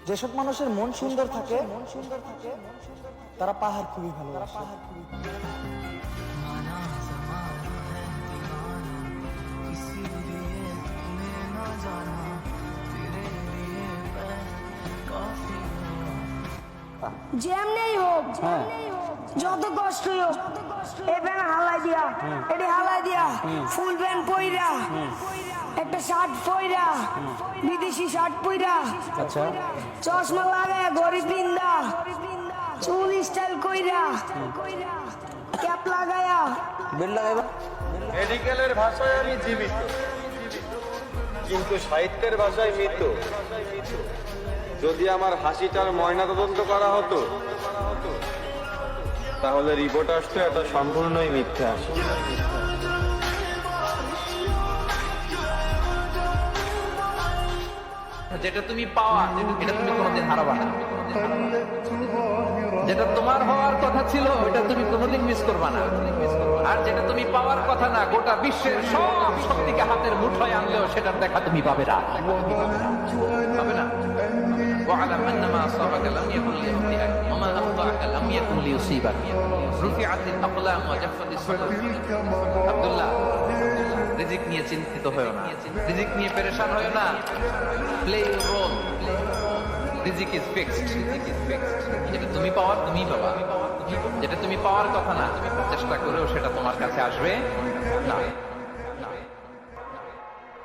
যেসব মানুষের মন সুন্দর থাকে তারা পাহাড় খুবই ভালোবাসে। যেমনেই হোক, যত কষ্টই হোক, এই প্যান হালাই দিয়া, এটি হালাই দিয়া, ফুল প্যান্ট পইরা, একটা শার্ট পইরা, বিদেশি শার্ট পইরা, আচ্ছা, চশমা লাগায় ঘড়ি পিন্দা, চুল স্টাইল কইরা, ক্যাপ লাগায়া, বেল লাগাইবা। মেডিকেলের ভাষায় আমি জীবিত, কিন্তু সাহিত্যের ভাষায় মৃত। যদি আমার হাসিটার ময়নাতদন্ত করা হতো তাহলে রিপোর্ট আসতো এটা সম্পূর্ণই মিথ্যা। যেটা তুমি পাওয়া এটা তুমি কোনোদিন হারাবা না। যেটা তোমার হওয়ার কথা ছিল ওটা তুমি কোনোদিন মিস করবা না। আর যেটা তুমি পাওয়ার কথা না, গোটা বিশ্বের সব শক্তিকে হাতের মুঠোয় আনলেও সেটার দেখা তুমি পাবে না, পাবে না। واعلم ان ما اصابك لم يكن ليخطئك وما اخطاك لم يكن ليصيبك رفعت الاقلام وجفت الصحف। আব্দুল্লাহ, রিজিক নিয়ে চিন্তিত হয়ো না, রিজিক নিয়ে পেরেশান হয়ো না। প্লে ইউর রোল, রিজিক ইজ ফিক্সড। যেটা তুমি পাওয়ার তুমিই পাবা, যেটা তুমি পাওয়ার কথা না চেষ্টা করেও সেটা তোমার কাছে আসবে না।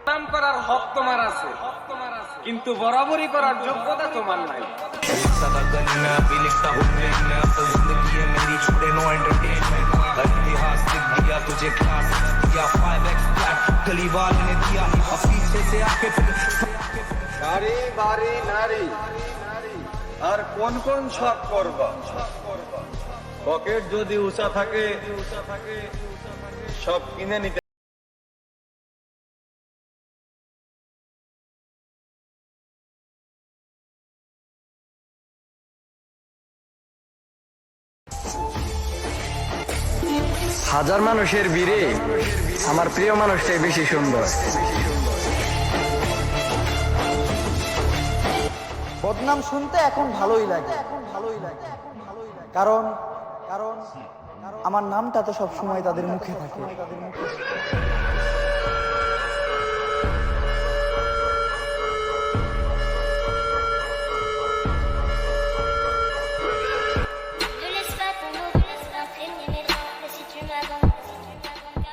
নাম করার হক তোমার আছে, কিন্তু বরাবরই করার যোগ্যতা তোমার নাই। নারী বাড়ি নারী, আর কোন কোন শখ করবা? পকেট যদি উঁচা থাকে সব কিনে নিতে। হাজার মানুষের ভিড়ে আমার প্রিয় মানুষটাই বেশি সুন্দর। বদনাম শুনতে এখন ভালোই লাগে, কারণ আমার নামটা তো সব সময় তাদের মুখে থাকে।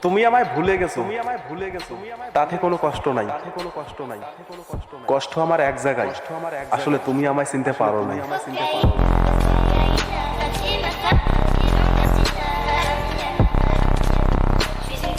তুমি আমায় ভুলে গেছো, তাতে কোনো কষ্ট নাই। কষ্ট আমার এক জায়গায়, আসলে তুমি আমায় চিনতে পারো না।